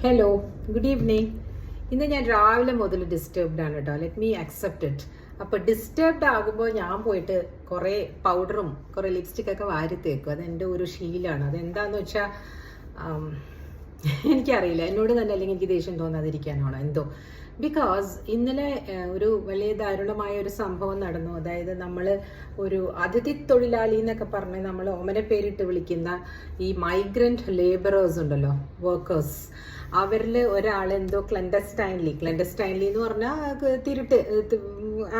Hello, good evening. ഇന്ന് ഞാൻ രാവിലെ മുതൽ ഡിസ്റ്റർബ്ഡ് ആണ് കേട്ടോ. Let me accept it. അപ്പോൾ ഡിസ്റ്റർബ്ഡ് ആകുമ്പോൾ ഞാൻ പോയിട്ട് കുറേ പൗഡറും കുറേ ലിപ്സ്റ്റിക്കൊക്കെ വാരി തേക്കും. അതെൻ്റെ ഒരു ശീലമാണ്. അതെന്താണെന്ന് വെച്ചാൽ എനിക്കറിയില്ല, എന്നോട് തന്നെ അല്ലെങ്കിൽ എനിക്ക് ദേഷ്യം തോന്നാതിരിക്കാനാണോ എന്തോ. ബിക്കോസ് ഇന്നലെ ഒരു വലിയ ദാരുണമായ ഒരു സംഭവം നടന്നു. അതായത് നമ്മൾ ഒരു അതിഥി തൊഴിലാളി എന്നൊക്കെ പറഞ്ഞ് നമ്മൾ ഓമന പേരിട്ട് വിളിക്കുന്ന ഈ മൈഗ്രന്റ് ലേബറേഴ്സ് ഉണ്ടല്ലോ, വർക്കേഴ്സ്, അവരിൽ ഒരാൾ എന്തോ ക്ലെൻഡസ്റ്റൈൻലി എന്ന് പറഞ്ഞാൽ തിരുട്ട്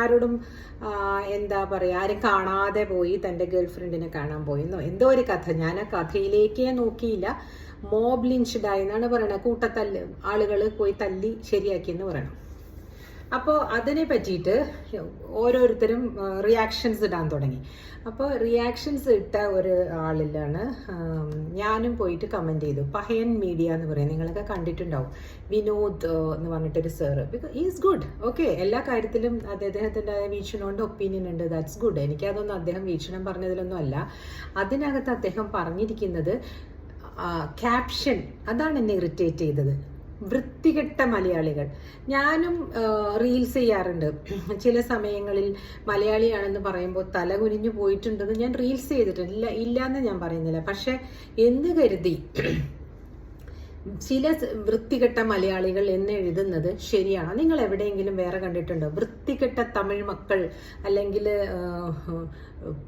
ആരോടും എന്താ പറയുക, ആരും കാണാതെ പോയി തൻ്റെ ഗേൾഫ്രണ്ടിനെ കാണാൻ പോയെന്നോ എന്തോ ഒരു കഥ. ഞാൻ ആ കഥയിലേക്കേ നോക്കിയില്ല. മോബ് ലിഞ്ച്ഡായി എന്നാണ് പറയണത്. കൂട്ടത്തല്ല്, ആളുകൾ പോയി തല്ലി ശരിയാക്കിയെന്ന് പറയണം. അപ്പോൾ അതിനെ പറ്റിയിട്ട് ഓരോരുത്തരും റിയാക്ഷൻസ് ഇടാൻ തുടങ്ങി. അപ്പോൾ റിയാക്ഷൻസ് ഇട്ട ഒരു ആളിലാണ് ഞാനും പോയിട്ട് കമൻറ്റ് ചെയ്തു. പഹയൻ മീഡിയ എന്ന് പറയും, നിങ്ങളൊക്കെ കണ്ടിട്ടുണ്ടാവും. വിനോദ് എന്ന് പറഞ്ഞിട്ടൊരു sir. Because is good. Okay, എല്ലാ കാര്യത്തിലും അദ്ദേഹത്തിൻ്റെ വീക്ഷണമുണ്ട്, ഒപ്പീനിയൻ ഉണ്ട്. That's good. എനിക്കതൊന്നും അദ്ദേഹം വീക്ഷണം പറഞ്ഞതിലൊന്നും അല്ല. അതിനകത്ത് അദ്ദേഹം പറഞ്ഞിരിക്കുന്നത് ക്യാപ്ഷൻ, അതാണ് എന്നെ ഇറിറ്റേറ്റ് ചെയ്തത്. വൃത്തികെട്ട മലയാളികൾ. ഞാനും റീൽസ് ചെയ്യാറുണ്ട്. ചില സമയങ്ങളിൽ മലയാളിയാണെന്ന് പറയുമ്പോൾ തല കുനിഞ്ഞു പോയിട്ടുണ്ടെന്ന് ഞാൻ റീൽസ് ചെയ്തിട്ടുണ്ട്. ഇല്ലയെന്ന് ഞാൻ പറയുന്നില്ല. പക്ഷെ എന്ന് കരുതി ചില വൃത്തികെട്ട മലയാളികൾ എന്ന് എഴുതുന്നത് ശരിയാണോ? നിങ്ങൾ എവിടെയെങ്കിലും വേറെ കണ്ടിട്ടുണ്ടോ? വൃത്തികെട്ട തമിഴ് മക്കൾ അല്ലെങ്കിൽ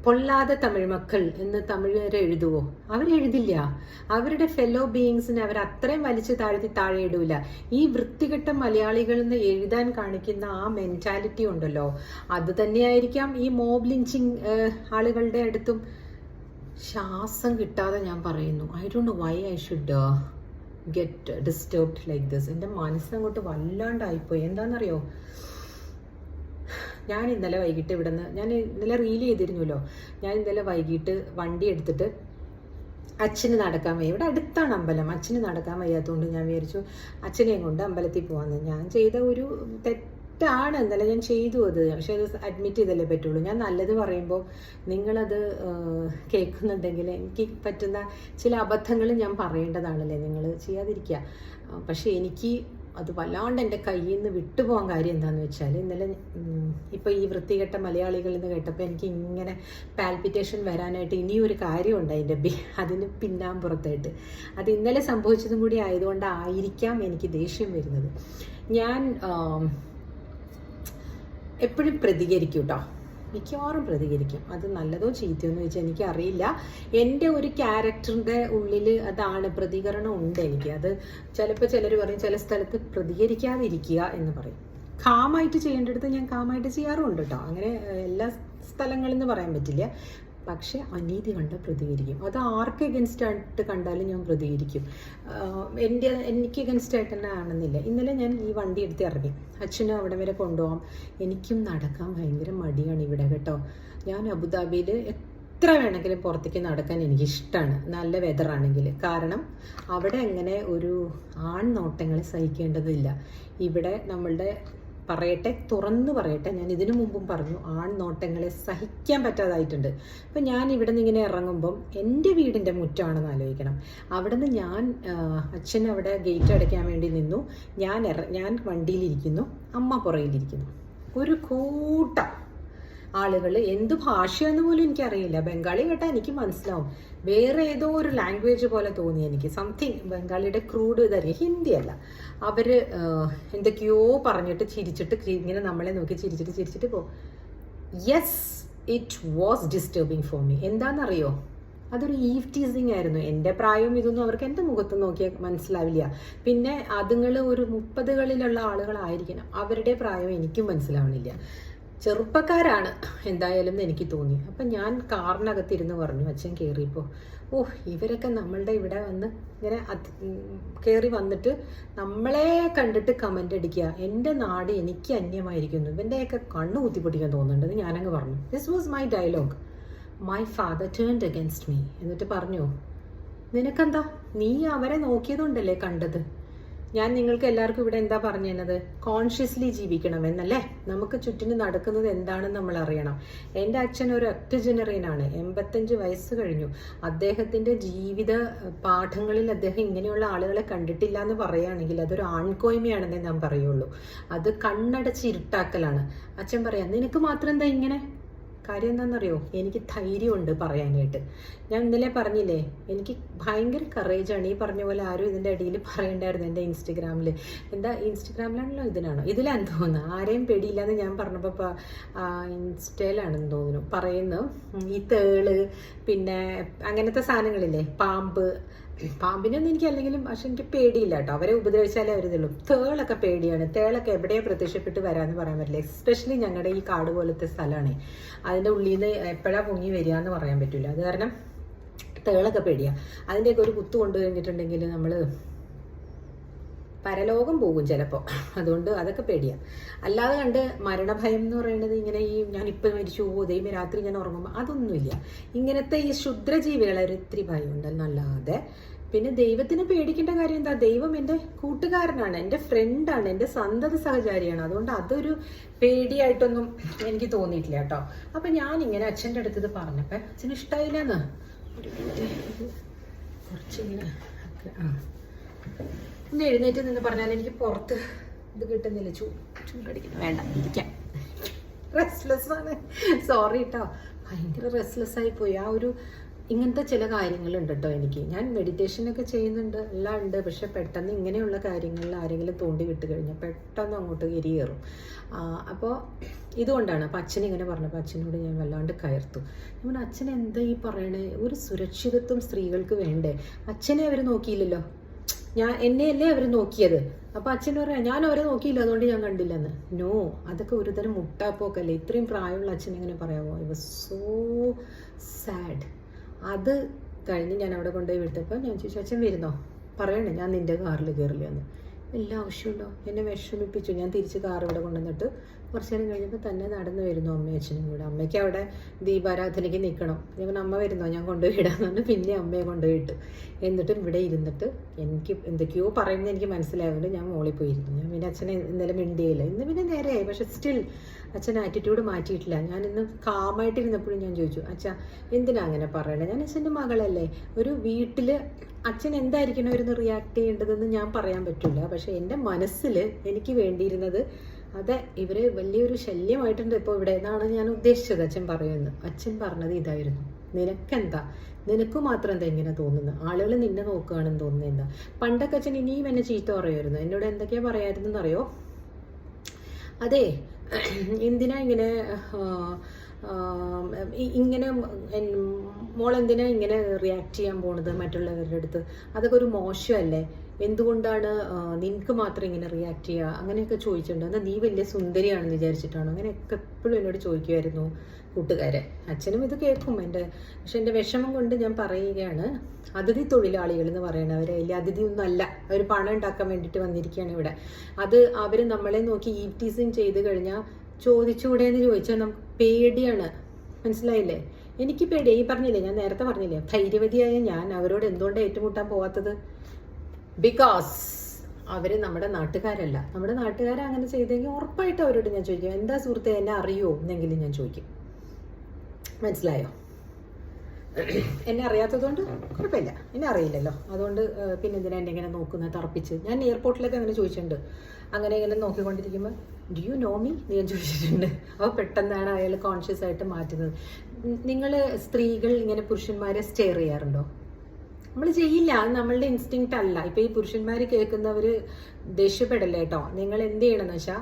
പൊള്ളാതെ തമിഴ് മക്കൾ എന്ന് തമിഴരെ എഴുതുവോ? അവരെഴുതില്ല. അവരുടെ ഫെല്ലോ ബീയിങ്സിനെ അവർ അത്രയും വലിച്ചു താഴെ ഇടൂല. ഈ വൃത്തികെട്ട മലയാളികൾ എന്ന് എഴുതാൻ കാണിക്കുന്ന ആ മെന്റാലിറ്റി ഉണ്ടല്ലോ, അത് തന്നെയായിരിക്കാം ഈ മോബ് ലിഞ്ചിങ് ആളുകളുടെ അടുത്തും. ശ്വാസം കിട്ടാതെ ഞാൻ പറയുന്നു, I don't know why I should get disturbed like this. എൻ്റെ മനസ്സങ്ങോട്ട് വല്ലാണ്ടായിപ്പോയി. എന്താണെന്നറിയോ, ഞാൻ ഇന്നലെ വൈകിട്ട് ഞാൻ ഇന്നലെ റീൽ ചെയ്തിരുന്നല്ലോ. ഞാൻ ഇന്നലെ വൈകിട്ട് വണ്ടി എടുത്തിട്ട് അച്ഛന് നടക്കാൻ വയ്യ. ഇവിടെ അടുത്താണ് അമ്പലം. അച്ഛന് നടക്കാൻ വയ്യാത്തതുകൊണ്ട് ഞാൻ വിചാരിച്ചു അച്ഛനെയും കൊണ്ട് അമ്പലത്തിൽ പോകാമെന്ന്. ഞാൻ ചെയ്ത ഒരു തെറ്റാണ് ഇന്നലെ ഞാൻ ചെയ്തു അത്. പക്ഷെ അത് അഡ്മിറ്റ് ചെയ്തല്ലേ പറ്റുള്ളൂ. ഞാൻ നല്ലത് പറയുമ്പോൾ നിങ്ങളത് കേൾക്കുന്നുണ്ടെങ്കിൽ എനിക്ക് പറ്റുന്ന ചില അബദ്ധങ്ങൾ ഞാൻ പറയേണ്ടതാണല്ലേ, നിങ്ങൾ ചെയ്യാതിരിക്കുക. പക്ഷെ എനിക്ക് അത് വല്ലാണ്ട് എൻ്റെ കയ്യിൽ നിന്ന് വിട്ടുപോകാൻ കാര്യം എന്താണെന്ന് വെച്ചാൽ, ഇന്നലെ ഇപ്പോൾ ഈ വൃത്തികെട്ട മലയാളികൾ എന്ന് കേട്ടപ്പോൾ എനിക്ക് ഇങ്ങനെ പാൽപിറ്റേഷൻ വരാനായിട്ട് ഇനിയൊരു കാര്യമുണ്ട് അതിന് പിന്നാമ്പുറത്തായിട്ട്. അത് ഇന്നലെ സംഭവിച്ചതും കൂടി ആയതുകൊണ്ടായിരിക്കാം എനിക്ക് ദേഷ്യം വരുന്നത്. ഞാൻ എപ്പോഴും പ്രതികരിക്കും കേട്ടോ, മിക്കവാറും പ്രതികരിക്കും. അത് നല്ലതോ ചീത്തയോ എന്ന് വെച്ചാൽ എനിക്കറിയില്ല. എൻ്റെ ഒരു ക്യാരക്ടറിൻ്റെ ഉള്ളിൽ അതാണ്, പ്രതികരണം ഉണ്ട് എനിക്ക്. അത് ചിലപ്പോൾ ചിലർ പറയും ചില സ്ഥലത്ത് പ്രതികരിക്കാതിരിക്കുക എന്ന് പറയും. കാമായിട്ട് ചെയ്യേണ്ടടുത്ത് ഞാൻ കാമായിട്ട് ചെയ്യാറുണ്ട് കേട്ടോ. അങ്ങനെ എല്ലാ സ്ഥലങ്ങളിൽ നിന്ന് പറയാൻ പറ്റില്ല. പക്ഷെ അനീതി കണ്ട് പ്രതികരിക്കും. അത് ആർക്ക് എഗൻസ്റ്റ് ആയിട്ട് കണ്ടാലും ഞാൻ പ്രതികരിക്കും. എനിക്ക് എഗൻസ്റ്റ് ആയിട്ട് തന്നെ ആണെന്നില്ല. ഇന്നലെ ഞാൻ ഈ വണ്ടി എടുത്ത് ഇറങ്ങി. അച്ഛനും അവിടെ വരെ കൊണ്ടുപോകാം. എനിക്കും നടക്കാൻ ഭയങ്കര മടിയാണ് ഇവിടെ കേട്ടോ. ഞാൻ അബുദാബിയിൽ എത്ര വേണമെങ്കിലും പുറത്തേക്ക് നടക്കാൻ എനിക്കിഷ്ടമാണ്, നല്ല വെതറാണെങ്കിൽ. കാരണം അവിടെ അങ്ങനെ ഒരു ആൺ നോട്ടങ്ങളെ സഹിക്കേണ്ടതില്ല. ഇവിടെ നമ്മളുടെ തുറന്നു പറയട്ടെ, ഞാൻ ഇതിനു മുമ്പും പറഞ്ഞു, ആൺ നോട്ടങ്ങളെ സഹിക്കാൻ പറ്റാതായിട്ടുണ്ട്. അപ്പം ഞാൻ ഇവിടെ നിന്ന് ഇങ്ങനെ ഇറങ്ങുമ്പം എൻ്റെ വീടിൻ്റെ മുറ്റമാണെന്ന് ആലോചിക്കണം. അവിടെ നിന്ന് അച്ഛൻ അവിടെ ഗേറ്റ് അടയ്ക്കാൻ വേണ്ടി നിന്നു. ഞാൻ വണ്ടിയിലിരിക്കുന്നു, അമ്മ പുറകിലിരിക്കുന്നു. ഒരു കൂട്ടം ആളുകൾ, എന്ത് ഭാഷയെന്ന് പോലും എനിക്കറിയില്ല. ബംഗാളി കേട്ടാൽ എനിക്ക് മനസ്സിലാവും. വേറെ ഏതോ ഒരു ലാംഗ്വേജ് പോലെ തോന്നി എനിക്ക്. Something ബംഗാളിയുടെ crude ഇതറിയ, ഹിന്ദിയല്ല. അവർ എന്തൊക്കെയോ പറഞ്ഞിട്ട് ചിരിച്ചിട്ട് ഇങ്ങനെ നമ്മളെ നോക്കി ചിരിച്ചിട്ട് പോകും. Yes, it was disturbing for me. എന്താണെന്നറിയോ, അതൊരു ഈവ് ടീസിങ് ആയിരുന്നു. എൻ്റെ പ്രായവും ഇതൊന്നും അവർക്ക് എൻ്റെ മുഖത്ത് നോക്കിയാൽ മനസ്സിലാവില്ല. പിന്നെ അതുങ്ങൾ ഒരു 30കളിലുള്ള ആളുകളായിരിക്കണം. അവരുടെ പ്രായം എനിക്കും മനസ്സിലാവണില്ല. ചെറുപ്പക്കാരാണ് എന്തായാലും എന്ന് എനിക്ക് തോന്നി. അപ്പം ഞാൻ കാറിനകത്തിരുന്ന് പറഞ്ഞു, അച്ഛൻ കയറിയപ്പോൾ, ഇവരൊക്കെ നമ്മളുടെ ഇവിടെ വന്ന് ഇങ്ങനെ കയറി വന്നിട്ട് നമ്മളെ കണ്ടിട്ട് കമൻ്റ് അടിക്കുക, എൻ്റെ നാട് എനിക്ക് അന്യമായിരിക്കുന്നു, ഇവൻ്റെയൊക്കെ കണ്ണ് കുത്തിപ്പൊട്ടിക്കാൻ തോന്നുന്നുണ്ടെന്ന് ഞാനങ്ങ് പറഞ്ഞു. This was my dialogue. My father turned against me. എന്നിട്ട് പറഞ്ഞു, നിനക്കെന്താ, നീ അവരെ നോക്കിയതുകൊണ്ടല്ലേ കണ്ടത്, ഞാൻ നിങ്ങൾക്ക് എല്ലാവർക്കും ഇവിടെ എന്താ പറഞ്ഞു തന്നത്, കോൺഷ്യസ്ലി ജീവിക്കണം എന്നല്ലേ. നമുക്ക് ചുറ്റിന് നടക്കുന്നത് എന്താണെന്ന് നമ്മൾ അറിയണം. എൻ്റെ അച്ഛൻ ഒരു ഒക്ടോജനറിയനാണ്, 85 വയസ്സ് കഴിഞ്ഞു. അദ്ദേഹത്തിൻ്റെ ജീവിത പാഠങ്ങളിൽ അദ്ദേഹം ഇങ്ങനെയുള്ള ആളുകളെ കണ്ടിട്ടില്ല എന്ന് പറയുകയാണെങ്കിൽ അതൊരു ആൺകോയ്മയാണെന്നേ ഞാൻ പറയുള്ളൂ. അത് കണ്ണടച്ച് ഇരുട്ടാക്കലാണ്. അച്ഛൻ പറയാം, നിനക്ക് മാത്രം എന്താ ഇങ്ങനെ? കാര്യം എന്താണെന്നറിയോ, എനിക്ക് ധൈര്യമുണ്ട് പറയാനായിട്ട്. ഞാൻ ഇന്നലെ പറഞ്ഞില്ലേ, എനിക്ക് ഭയങ്കര കറേജാണ്. ഈ പറഞ്ഞ പോലെ ആരും ഇതിൻ്റെ ഇടയിൽ പറയണ്ടായിരുന്നു എൻ്റെ ഇൻസ്റ്റഗ്രാമിൽ. എന്താ ഇൻസ്റ്റഗ്രാമിലാണല്ലോ, ഇതിലാണെന്ന് തോന്നുന്നു. ആരെയും പേടിയില്ലാന്ന് ഞാൻ പറഞ്ഞപ്പോൾ ഇൻസ്റ്റയിലാണെന്ന് തോന്നുന്നു പറയുന്നു. ഈ തേള് പിന്നെ അങ്ങനത്തെ സാധനങ്ങളില്ലേ, പാമ്പിനൊന്നും എനിക്ക് അല്ലെങ്കിലും, പക്ഷെ എനിക്ക് പേടിയില്ല കേട്ടോ. അവരെ ഉപദ്രവിച്ചാലേ അവരിതുള്ളൂ. തേളൊക്കെ പേടിയാണ്. തേളൊക്കെ എവിടെയാണ് പ്രത്യക്ഷപ്പെട്ട് വരാമെന്ന് പറയാൻ പറ്റില്ല. എസ്പെഷ്യലി ഞങ്ങളുടെ ഈ കാട് പോലത്തെ സ്ഥലമാണ്. അതിൻ്റെ ഉള്ളിൽ നിന്ന് എപ്പോഴാണ് പൊങ്ങി വരിക എന്ന് പറയാൻ പറ്റില്ല. അത് കാരണം തേളൊക്കെ പേടിയാണ്. അതിൻ്റെയൊക്കെ ഒരു കുത്തു കൊണ്ടു കഴിഞ്ഞിട്ടുണ്ടെങ്കിൽ നമ്മൾ പരലോകം പോകും ചിലപ്പോൾ. അതുകൊണ്ട് അതൊക്കെ പേടിയാണ്. അല്ലാതെ കണ്ട് മരണഭയം എന്ന് പറയുന്നത് ഇങ്ങനെ ഞാനിപ്പോൾ മരിച്ചു ദൈവം രാത്രി ഞാൻ ഉറങ്ങുമ്പോൾ അതൊന്നുമില്ല. ഇങ്ങനത്തെ ഈ ക്ഷുദ്രജീവികളെ ഒരു ഇത്തിരി ഭയം ഉണ്ടെന്നല്ലാതെ. പിന്നെ ദൈവത്തിന് പേടിക്കേണ്ട കാര്യം എന്താ? ദൈവം എൻ്റെ കൂട്ടുകാരനാണ്, എൻ്റെ ഫ്രണ്ടാണ്, എൻ്റെ സന്തത സഹചാരിയാണ്. അതുകൊണ്ട് അതൊരു പേടിയായിട്ടൊന്നും എനിക്ക് തോന്നിയിട്ടില്ല കേട്ടോ. അപ്പം ഞാനിങ്ങനെ അച്ഛൻ്റെ അടുത്തത് പറഞ്ഞപ്പോൾ അച്ഛന് ഇഷ്ടമായില്ലെന്ന് കുറച്ചിങ്ങനെ ഒന്ന് എഴുന്നേറ്റ് നിന്ന് പറഞ്ഞാൽ എനിക്ക് പുറത്ത് ഇത് കിട്ടുന്നില്ല. ചൂടടിക്കുന്നു, വേണ്ട ഇരിക്കാം. റെസ്റ്റ്ലെസ് ആണ്, സോറി കേട്ടോ. ഭയങ്കര റെസ്റ്റ്ലെസ് ആയിപ്പോയി. ഇങ്ങനത്തെ ചില കാര്യങ്ങളുണ്ട് കേട്ടോ എനിക്ക്. ഞാൻ മെഡിറ്റേഷനൊക്കെ ചെയ്യുന്നുണ്ട്, എല്ലാം ഉണ്ട്. പക്ഷെ പെട്ടെന്ന് ഇങ്ങനെയുള്ള കാര്യങ്ങളിൽ ആരെങ്കിലും തോണ്ടി വിട്ട് കഴിഞ്ഞാൽ പെട്ടെന്ന് അങ്ങോട്ട് എരിയേറും. അപ്പോൾ ഇതുകൊണ്ടാണ്. അപ്പം അച്ഛൻ ഇങ്ങനെ പറഞ്ഞപ്പോൾ അച്ഛനോട് ഞാൻ വല്ലാണ്ട് കയർത്തു. നമ്മൾ അച്ഛൻ എന്താ ഈ പറയണേ? ഒരു സുരക്ഷിതത്വം സ്ത്രീകൾക്ക് വേണ്ടേ? അച്ഛനെ അവർ നോക്കിയില്ലല്ലോ, എന്നെയല്ലേ അവർ നോക്കിയത്. അപ്പോൾ അച്ഛൻ പറയാം, ഞാൻ അവരെ നോക്കിയില്ല അതുകൊണ്ട് ഞാൻ കണ്ടില്ലെന്ന്. നോ, അതൊക്കെ ഒരുതരം മുട്ടാപ്പോക്കല്ലേ. ഇത്രയും പ്രായമുള്ള അച്ഛൻ എങ്ങനെ പറയാമോ? I was so sad. അത് കഴിഞ്ഞ് ഞാൻ അവിടെ കൊണ്ടുപോയി വിട്ടപ്പോൾ ഞാൻ ചോദിച്ചു, അച്ഛൻ വരുന്നോ? പറയണേ ഞാൻ നിൻ്റെ കാറിൽ കയറില്ലെന്ന്. എല്ലാ ആവശ്യമുണ്ടോ? എന്നെ വിഷമിപ്പിച്ചു. ഞാൻ തിരിച്ച് കാർ ഇവിടെ കൊണ്ടുവന്നിട്ട് കുറച്ച് നേരം കഴിഞ്ഞപ്പോൾ തന്നെ നടന്നു വരുന്നു അമ്മയും അച്ഛനും കൂടെ. അമ്മയ്ക്ക് അവിടെ ദീപാരാധനയ്ക്ക് നിൽക്കണം. ഞാൻ അമ്മ വരുന്നോ, ഞാൻ കൊണ്ടുപോയി ഇടാന്ന് പറഞ്ഞ് പിന്നെ അമ്മയെ കൊണ്ടുപോയിട്ട് എന്നിട്ടും ഇവിടെ ഇരുന്നിട്ട് എനിക്ക് എന്തൊക്കെയോ പറയുന്നത് എനിക്ക് മനസ്സിലായതുകൊണ്ട് ഞാൻ മോളിൽ പോയിരുന്നു. ഞാൻ പിന്നെ അച്ഛനെ ഇന്നലെ മിണ്ടിയില്ല. ഇന്ന് പിന്നെ നേരെയായി. പക്ഷെ സ്റ്റിൽ അച്ഛൻ ആറ്റിറ്റ്യൂഡ് മാറ്റിയിട്ടില്ല. ഞാനിന്ന് കാമായിട്ടിരുന്നപ്പോഴും ഞാൻ ചോദിച്ചു, അച്ഛാ എന്തിനാ അങ്ങനെ പറയണേ? ഞാൻ അച്ഛൻ്റെ മകളല്ലേ. ഒരു വീട്ടിൽ അച്ഛൻ എന്തായിരിക്കണം അവരൊന്ന് റിയാക്ട് ചെയ്യേണ്ടതെന്ന് ഞാൻ പറയാൻ പറ്റില്ല. പക്ഷെ എൻ്റെ മനസ്സിൽ എനിക്ക് വേണ്ടിയിരുന്നത് അതെ, ഇവര് വലിയൊരു ശല്യമായിട്ടുണ്ട് ഇപ്പോൾ ഇവിടെ എന്നാണ് ഞാൻ ഉദ്ദേശിച്ചത്. അച്ഛൻ പറയുന്നത്, അച്ഛൻ പറഞ്ഞത് ഇതായിരുന്നു. നിനക്കെന്താ, നിനക്ക് മാത്രം എന്താ ഇങ്ങനെ തോന്നുന്നത്? ആളുകൾ നിന്നെ നോക്കുകയാണെന്ന് തോന്നുന്നത് എന്താ? പണ്ടൊക്കെ അച്ഛൻ ഇനിയും എന്നെ ചീത്ത പറയുമായിരുന്നു. എന്നോട് എന്തൊക്കെയാ പറയായിരുന്നെന്നറിയോ? അതെ, എന്തിനാ ഇങ്ങനെ മോളെന്തിനാ ഇങ്ങനെ റിയാക്ട് ചെയ്യാൻ പോണത് മറ്റുള്ളവരുടെ അടുത്ത്? അതൊക്കെ ഒരു മോശമല്ലേ? എന്തുകൊണ്ടാണ് നിനക്ക് മാത്രം ഇങ്ങനെ റിയാക്ട് ചെയ്യുക? അങ്ങനെയൊക്കെ ചോദിച്ചിട്ടുണ്ട്. എന്നാൽ നീ വലിയ സുന്ദരിയാണെന്ന് വിചാരിച്ചിട്ടാണോ? അങ്ങനെയൊക്കെ എപ്പോഴും എന്നോട് ചോദിക്കുമായിരുന്നു കൂട്ടുകാരെ. അച്ഛനും ഇത് കേൾക്കും പക്ഷെ എൻ്റെ വിഷമം കൊണ്ട് ഞാൻ പറയുകയാണ്, അതിഥി തൊഴിലാളികൾ എന്ന് പറയണവരെ വലിയ അതിഥി ഒന്നും അല്ല. അവർ പണം ഉണ്ടാക്കാൻ വേണ്ടിയിട്ട് വന്നിരിക്കുകയാണ് ഇവിടെ. അവർ നമ്മളെ നോക്കി ഈവ്ടീസിങ് ചെയ്ത് കഴിഞ്ഞാൽ ചോദിച്ചുകൂടെ എന്ന് ചോദിച്ചാൽ നമുക്ക് പേടിയാണ്. മനസ്സിലായില്ലേ? എനിക്ക് പേടിയായി. ഈ പറഞ്ഞില്ലേ, ഞാൻ നേരത്തെ പറഞ്ഞില്ലേ, ധൈര്യവതിയായ ഞാൻ അവരോട് എന്തുകൊണ്ടാണ് ഏറ്റുമുട്ടാൻ പോവാത്തത്? ബിക്കോസ് അവർ നമ്മുടെ നാട്ടുകാരല്ല. നമ്മുടെ നാട്ടുകാരെ അങ്ങനെ ചെയ്തെങ്കിൽ ഉറപ്പായിട്ട് അവരോട് ഞാൻ ചോദിക്കും, എന്താ സുഹൃത്തെ എന്നെ അറിയോ എന്നെങ്കിലും ഞാൻ ചോദിക്കും. മനസ്സിലായോ? എന്നെ അറിയാത്തതുകൊണ്ട് കുഴപ്പമില്ല, എന്നെ അറിയില്ലല്ലോ. അതുകൊണ്ട് പിന്നെ എന്തിനാ എന്നെ ഇങ്ങനെ നോക്കുന്നത് തറപ്പിച്ച്? ഞാൻ എയർപോർട്ടിലൊക്കെ അങ്ങനെ ചോദിച്ചിട്ടുണ്ട്. അങ്ങനെ ഇങ്ങനെ നോക്കിക്കൊണ്ടിരിക്കുമ്പോൾ ഡു യു നോ മീ ഞാൻ ചോദിച്ചിട്ടുണ്ട്. അപ്പോൾ പെട്ടെന്നാണ് അയാൾ കോൺഷ്യസ് ആയിട്ട് മാറ്റുന്നത്. നിങ്ങൾ സ്ത്രീകൾ ഇങ്ങനെ പുരുഷന്മാരെ സ്റ്റെയർ ചെയ്യാറുണ്ടോ? നമ്മൾ ചെയ്യില്ല, അത് നമ്മളുടെ ഇൻസ്റ്റിങ്ക്റ്റ് അല്ല. ഇപ്പോൾ ഈ പുരുഷന്മാർ കേൾക്കുന്നവർ ദേഷ്യപ്പെടല്ലേ കേട്ടോ. നിങ്ങൾ എന്ത് ചെയ്യണമെന്ന് വെച്ചാൽ,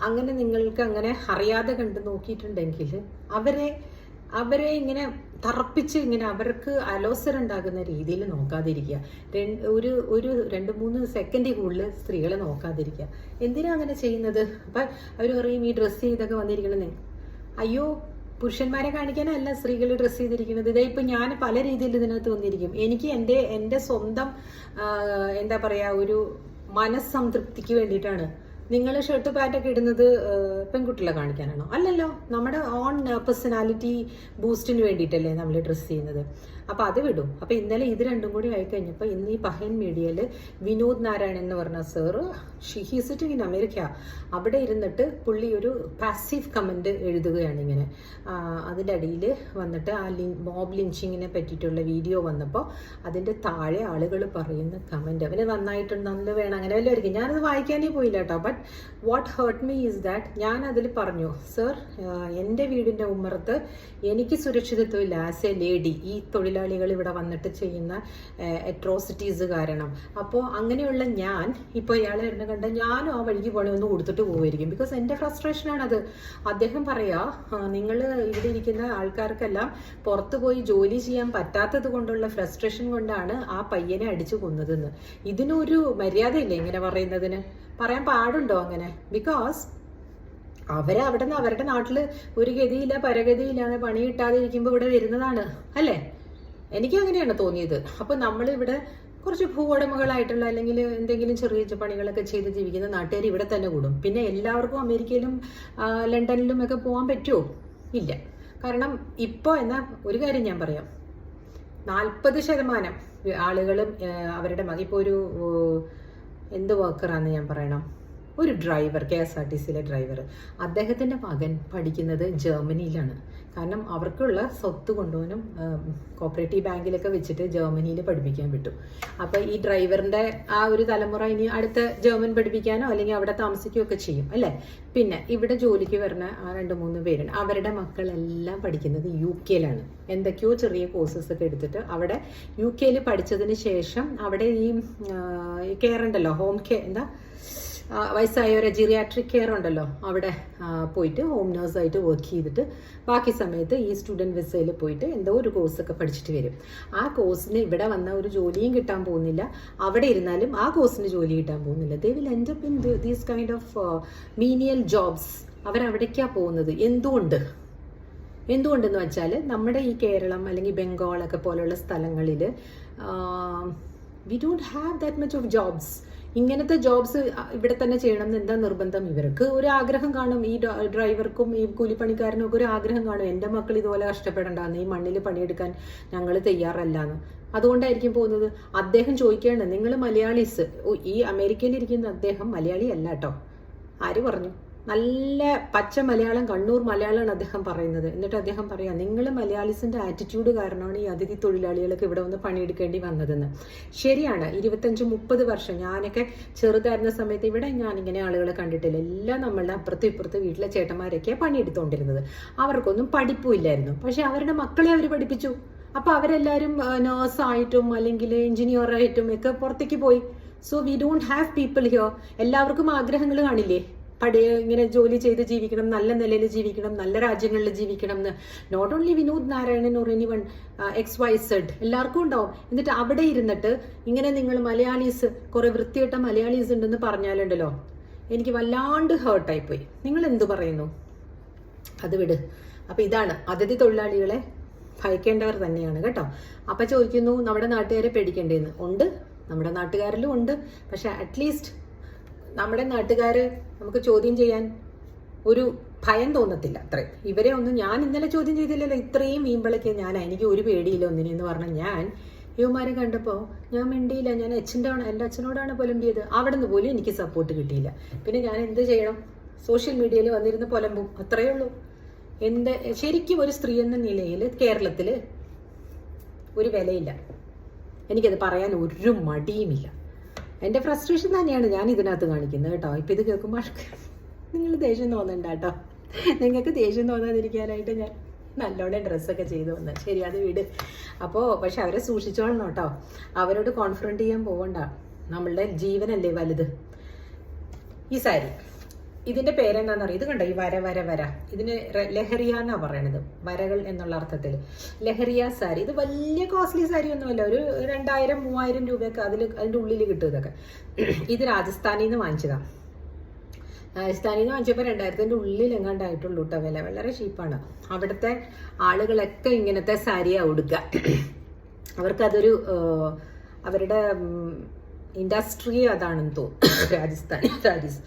അങ്ങനെ നിങ്ങൾക്ക് അങ്ങനെ അറിയാതെ കണ്ട് നോക്കിയിട്ടുണ്ടെങ്കിൽ അവരെ ഇങ്ങനെ തറപ്പിച്ച് ഇങ്ങനെ അവർക്ക് അലോസരം ഉണ്ടാകുന്ന രീതിയിൽ നോക്കാതിരിക്കുക. ഒരു 2-3 സെക്കൻഡ് കൂടുതൽ സ്ത്രീകളെ നോക്കാതിരിക്കുക. എന്തിനാ അങ്ങനെ ചെയ്യുന്നത്? അപ്പം അവർ പറയും ഈ ഡ്രസ്സ് ചെയ്തൊക്കെ വന്നിരിക്കണമെന്ന്. അയ്യോ, പുരുഷന്മാരെ കാണിക്കാനല്ല സ്ത്രീകൾ ഡ്രസ്സ് ചെയ്തിരിക്കുന്നത്. ഇതേ ഇപ്പം ഞാൻ പല രീതിയിൽ ഇതിനകത്ത് വന്നിരിക്കും. എനിക്ക് എൻ്റെ സ്വന്തം എന്താ പറയുക, ഒരു മനസ്സംതൃപ്തിക്ക് വേണ്ടിയിട്ടാണ്. നിങ്ങൾ ഷർട്ട് പാൻറ്റൊക്കെ ഇടുന്നത് പെൺകുട്ടികളെ കാണിക്കാനാണോ? അല്ലല്ലോ, നമ്മുടെ ഓൺ പേഴ്സണാലിറ്റി ബൂസ്റ്റിന് വേണ്ടിയിട്ടല്ലേ നമ്മൾ ഡ്രസ്സ് ചെയ്യുന്നത്. അപ്പോൾ അത് വിടും. അപ്പോൾ ഇന്നലെ ഇത് രണ്ടും കൂടി ആയി കഴിഞ്ഞപ്പോൾ ഇന്ന് ഈ പഹയൻ മീഡിയയിൽ വിനോദ് നാരായണൻ എന്ന് പറഞ്ഞ sir, he sitting in America, അവിടെ ഇരുന്നിട്ട് പുള്ളി ഒരു പാസീവ് കമൻറ്റ് എഴുതുകയാണ് ഇങ്ങനെ. അതിൻ്റെ അടിയിൽ വന്നിട്ട് ആ മോബ് ലിഞ്ചിങ്ങിനെ പറ്റിയിട്ടുള്ള വീഡിയോ വന്നപ്പോൾ അതിൻ്റെ താഴെ ആളുകൾ പറയുന്ന കമൻറ്റ് അവന് നന്നായിട്ടുണ്ട്, നല്ല വേണം, അങ്ങനെ വല്ലതും ആയിരിക്കും. ഞാനത് വായിക്കാനേ പോയില്ല കേട്ടോ. But what hurt me is that ഞാൻ അതിൽ പറഞ്ഞു, സർ എൻ്റെ വീടിൻ്റെ ഉമ്മറത്ത് എനിക്ക് സുരക്ഷിതത്വമില്ല ആസ് എ ലേഡി, ഈ തൊഴിലാളികൾ ഇവിടെ വന്നിട്ട് ചെയ്യുന്ന അട്രോസിറ്റീസ് കാരണം. അപ്പോൾ അങ്ങനെയുള്ള ഞാൻ ഇപ്പോൾ ഇയാളെ എന്നെ കണ്ട ഞാനും ആ വഴിക്ക് പോകണേ ഒന്ന് കൊടുത്തിട്ട് പോകുമായിരിക്കും. ബിക്കോസ് എൻ്റെ ഫ്രസ്ട്രേഷനാണത്. അദ്ദേഹം പറയാ, നിങ്ങൾ ഇവിടെ ഇരിക്കുന്ന ആൾക്കാർക്കെല്ലാം പുറത്തു പോയി ജോലി ചെയ്യാൻ പറ്റാത്തത് കൊണ്ടുള്ള ഫ്രസ്ട്രേഷൻ കൊണ്ടാണ് ആ പയ്യനെ അടിച്ചു കൊന്നതെന്ന്. ഇതിനൊരു മര്യാദയില്ലേ ഇങ്ങനെ പറയുന്നതിന്? പറയാൻ പാടുണ്ടോ അങ്ങനെ? ബിക്കോസ് അവിടെ നിന്ന് അവരുടെ നാട്ടിൽ ഒരു ഗതിയില്ല പരഗതിയില്ലാതെ പണി കിട്ടാതെ ഇരിക്കുമ്പോൾ ഇവിടെ വരുന്നതാണ് അല്ലേ? എനിക്ക് അങ്ങനെയാണ് തോന്നിയത്. അപ്പോൾ നമ്മളിവിടെ കുറച്ച് ഭൂവുടമകളായിട്ടുള്ള അല്ലെങ്കിൽ എന്തെങ്കിലും ചെറിയ പണികളൊക്കെ ചെയ്ത് ജീവിക്കുന്ന നാട്ടുകാർ ഇവിടെ തന്നെ കൂടും. പിന്നെ എല്ലാവർക്കും അമേരിക്കയിലും ലണ്ടനിലും ഒക്കെ പോകാൻ പറ്റുമോ? ഇല്ല. കാരണം ഇപ്പോൾ എന്നാൽ ഒരു കാര്യം ഞാൻ പറയാം, 40% ആളുകളും അവരുടെ ഇപ്പോൾ ഒരു എന്ത് വർക്കറാണെന്ന് ഞാൻ പറയണം, ഒരു ഡ്രൈവർ, KSRTCയിലെ ഡ്രൈവർ, അദ്ദേഹത്തിൻ്റെ മകൻ പഠിക്കുന്നത് ജർമ്മനിയിലാണ്. കാരണം അവർക്കുള്ള സ്വത്ത് കൊണ്ടുപോകാനും കോപ്പറേറ്റീവ് ബാങ്കിലൊക്കെ വെച്ചിട്ട് ജർമ്മനിയിൽ പഠിപ്പിക്കാൻ വിട്ടു. അപ്പോൾ ഈ ഡ്രൈവറിൻ്റെ ആ ഒരു തലമുറ ഇനി അടുത്ത ജർമ്മൻ പഠിപ്പിക്കാനോ അല്ലെങ്കിൽ അവിടെ താമസിക്കുകയൊക്കെ ചെയ്യും അല്ലേ? പിന്നെ ഇവിടെ ജോലിക്ക് വരുന്ന ആ 2-3 പേരുണ്ട്, അവരുടെ മക്കളെല്ലാം പഠിക്കുന്നത് UK എന്തൊക്കെയോ ചെറിയ കോഴ്സസ് ഒക്കെ എടുത്തിട്ട് അവിടെ UK പഠിച്ചതിന് ശേഷം അവിടെ ഈ കെയർ ഉണ്ടല്ലോ, ഹോം കെയർ, എന്താ വയസ്സായവരെ ജിറിയാട്രിക് കെയർ ഉണ്ടല്ലോ, അവിടെ പോയിട്ട് ഹോം നേഴ്സായിട്ട് വർക്ക് ചെയ്തിട്ട് ബാക്കി സമയത്ത് ഈ സ്റ്റുഡൻറ്റ് വിസയിൽ പോയിട്ട് എന്തോ ഒരു കോഴ്സൊക്കെ പഠിച്ചിട്ട് വരും. ആ കോഴ്സിന് ഇവിടെ വന്ന ഒരു ജോലിയും കിട്ടാൻ പോകുന്നില്ല, അവിടെ ഇരുന്നാലും ആ കോഴ്സിന് ജോലി കിട്ടാൻ പോകുന്നില്ല. They will end up in these kind of menial jobs. അവരവിടേക്കാണ് പോകുന്നത്. എന്തുകൊണ്ടെന്ന് വെച്ചാൽ നമ്മുടെ ഈ കേരളം അല്ലെങ്കിൽ ബംഗാളൊക്കെ പോലെയുള്ള സ്ഥലങ്ങളിൽ we don't have that much of jobs. ഇങ്ങനത്തെ ജോബ്സ് ഇവിടെ തന്നെ ചെയ്യണം എന്ന് എന്താ നിർബന്ധം? ഇവർക്ക് ഒരു ആഗ്രഹം കാണും, ഈ ഡ്രൈവർക്കും ഈ കൂലിപ്പണിക്കാരനും ഒക്കെ ഒരു ആഗ്രഹം കാണും, എൻ്റെ മക്കൾ ഇതുപോലെ കഷ്ടപ്പെടണ്ടെന്ന്, ഈ മണ്ണിൽ പണിയെടുക്കാൻ ഞങ്ങൾ തയ്യാറല്ലാന്ന്. അതുകൊണ്ടായിരിക്കും പോകുന്നത്. അദ്ദേഹം ചോദിക്കുകയാണ്, നിങ്ങൾ മലയാളീസ്, ഈ അമേരിക്കയിൽ ഇരിക്കുന്ന അദ്ദേഹം മലയാളി അല്ല കേട്ടോ. ആര് പറഞ്ഞു? നല്ല പച്ച മലയാളം, കണ്ണൂർ മലയാളമാണ് അദ്ദേഹം പറയുന്നത്. എന്നിട്ട് അദ്ദേഹം പറയാം, നിങ്ങൾ മലയാളീസിൻ്റെ ആറ്റിറ്റ്യൂഡ് കാരണമാണ് ഈ അതിഥി തൊഴിലാളികളൊക്കെ ഇവിടെ വന്ന് പണിയെടുക്കേണ്ടി വന്നതെന്ന്. ശരിയാണ്. 25-30 വർഷം ഞാനൊക്കെ ചെറുതായിരുന്ന സമയത്ത് ഇവിടെ ഞാനിങ്ങനെ ആളുകളെ കണ്ടിട്ടില്ല. എല്ലാം നമ്മളുടെ അപ്പുറത്തും ഇപ്പുറത്ത് വീട്ടിലെ ചേട്ടന്മാരൊക്കെയാണ് പണിയെടുത്തുകൊണ്ടിരുന്നത്. അവർക്കൊന്നും പഠിപ്പുമില്ലായിരുന്നു, പക്ഷെ അവരുടെ മക്കളെ അവർ പഠിപ്പിച്ചു. അപ്പോൾ അവരെല്ലാവരും നേഴ്സായിട്ടും അല്ലെങ്കിൽ എഞ്ചിനീയറായിട്ടും ഒക്കെ പുറത്തേക്ക് പോയി. So we don't have people here. എല്ലാവർക്കും ആഗ്രഹങ്ങൾ കാണില്ലേ, ഇങ്ങനെ ജോലി ചെയ്ത് ജീവിക്കണം, നല്ല നിലയിൽ ജീവിക്കണം, നല്ല രാജ്യങ്ങളിൽ ജീവിക്കണം എന്ന്. Not only Vinod Narayanan or anyone XYZ, എല്ലാവർക്കും ഉണ്ടാവും. എന്നിട്ട് അവിടെ ഇരുന്നിട്ട് ഇങ്ങനെ നിങ്ങൾ മലയാളീസ്, കുറെ വൃത്തികെട്ട മലയാളീസ് ഉണ്ടെന്ന് പറഞ്ഞാലുണ്ടല്ലോ, എനിക്ക് വല്ലാണ്ട് ഹേർട്ടായിപ്പോയി. നിങ്ങൾ എന്തു പറയുന്നു? അത് വിട്. അപ്പം ഇതാണ്, അതിഥി തൊഴിലാളികളെ ഭയക്കേണ്ടവർ തന്നെയാണ് കേട്ടോ. അപ്പം ചോദിക്കുന്നു, നമ്മുടെ നാട്ടുകാരെ പേടിക്കേണ്ടതെന്ന്. ഉണ്ട്, നമ്മുടെ നാട്ടുകാരിലും ഉണ്ട്. പക്ഷെ അറ്റ്ലീസ്റ്റ് നമ്മുടെ നാട്ടുകാർ നമുക്ക് ചോദ്യം ചെയ്യാൻ ഒരു ഭയം തോന്നത്തില്ല. അത്രയും ഇവരെ ഒന്നും ഞാൻ ഇന്നലെ ചോദ്യം ചെയ്തില്ലല്ലോ. ഇത്രയും വീമ്പളൊക്കെ എനിക്ക് ഒരു പേടിയില്ല ഒന്നിനെന്ന് പറഞ്ഞാൽ ഞാൻ യുവമാരെ കണ്ടപ്പോൾ ഞാൻ മിണ്ടിയില്ല. ഞാൻ എൻ്റെ അച്ഛനോടാണ് പുലമ്പിയത്. അവിടെ നിന്ന് പോലും എനിക്ക് സപ്പോർട്ട് കിട്ടിയില്ല. പിന്നെ ഞാൻ എന്ത് ചെയ്യണം? സോഷ്യൽ മീഡിയയിൽ വന്നിരുന്ന് പുലമ്പും, അത്രയേ ഉള്ളൂ. ശരിക്കും ഒരു സ്ത്രീ എന്ന നിലയിൽ കേരളത്തിൽ ഒരു വിലയില്ല. എനിക്കത് പറയാൻ ഒരു മടിയുമില്ല. എൻ്റെ ഫ്രസ്ട്രേഷൻ തന്നെയാണ് ഞാൻ ഇതിനകത്ത് കാണിക്കുന്നത് കേട്ടോ. ഇപ്പം ഇത് കേൾക്കുമ്പോൾ നിങ്ങൾ ദേഷ്യം തോന്നണ്ട കേട്ടോ. നിങ്ങൾക്ക് ദേഷ്യം തോന്നാതിരിക്കാനായിട്ട് ഞാൻ നല്ലോണം ഡ്രസ്സൊക്കെ ചെയ്തു വന്നത്. ശരി, അത് വിട്. അപ്പോൾ പക്ഷെ അവരെ സൂക്ഷിച്ചോളണം കേട്ടോ. അവരോട് കോൺഫ്രണ്ട് ചെയ്യാൻ പോകണ്ട. നമ്മളുടെ ജീവനല്ലേ വലുത്. ഈ സാരി, ഇതിൻ്റെ പേരെന്താണെന്നറിയാം? ഇത് കണ്ടോ, ഈ വര ഇതിന് ലഹരിയ എന്നാണ് പറയണത്, വരകൾ എന്നുള്ള അർത്ഥത്തിൽ. ലഹരിയ സാരി. ഇത് വലിയ കോസ്റ്റ്ലി സാരി ഒന്നുമല്ല, ഒരു 2000-3000 രൂപയൊക്കെ അതിൻ്റെ ഉള്ളിൽ കിട്ടും ഇതൊക്കെ. ഇത് രാജസ്ഥാനിൽ നിന്ന് വാങ്ങിച്ചതാണ്. രാജസ്ഥാനിൽ നിന്ന് വാങ്ങിച്ചപ്പോൾ 2000-ൻ്റെ ഉള്ളിൽ എങ്ങാണ്ടായിട്ടുള്ളൂ കേട്ടോ വില. വളരെ ചീപ്പാണ്. അവിടുത്തെ ആളുകളൊക്കെ ഇങ്ങനത്തെ സാരിയാണ് ഉടുക്കുക. അവർക്കതൊരു അവരുടെ ഇൻഡസ്ട്രി അതാണെന്ന് തോന്നുന്നു. രാജസ്ഥാനി സാരീസ്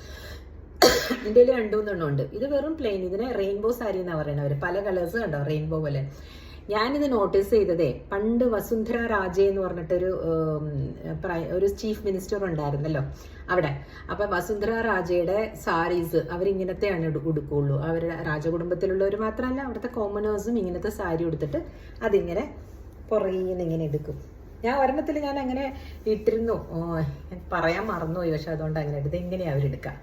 ഇതിൽ 2-3 ഉണ്ട്. ഇത് വെറും പ്ലെയിൻ. ഇതിനെ റെയിൻബോ സാരി എന്നാണ് പറയുന്നത് അവർ. പല കളേഴ്സ് കണ്ടോ, റെയിൻബോ പോലെ. ഞാനിത് നോട്ടീസ് ചെയ്തതേ പണ്ട് വസുന്ധര രാജെ എന്ന് പറഞ്ഞിട്ടൊരു ഒരു ചീഫ് മിനിസ്റ്റർ ഉണ്ടായിരുന്നല്ലോ അവിടെ. അപ്പം വസുന്ധര രാജയുടെ സാരീസ് അവരിങ്ങനത്തെയാണ് ഉടുക്കുള്ളൂ. അവരുടെ രാജകുടുംബത്തിലുള്ളവർ മാത്രമല്ല, അവിടുത്തെ കോമണേഴ്സും ഇങ്ങനത്തെ സാരി ഉടുത്തിട്ട് അതിങ്ങനെ പുറകിന്ന് ഇങ്ങനെ എടുക്കും. ഞാൻ ഒരെണ്ണത്തിൽ ഞാൻ അങ്ങനെ ഇട്ടിരുന്നു, പറയാൻ മറന്നുപോയി. പക്ഷെ അതുകൊണ്ട് അങ്ങനെ എടുത്ത് ഇങ്ങനെയാണ് അവരെടുക്കുക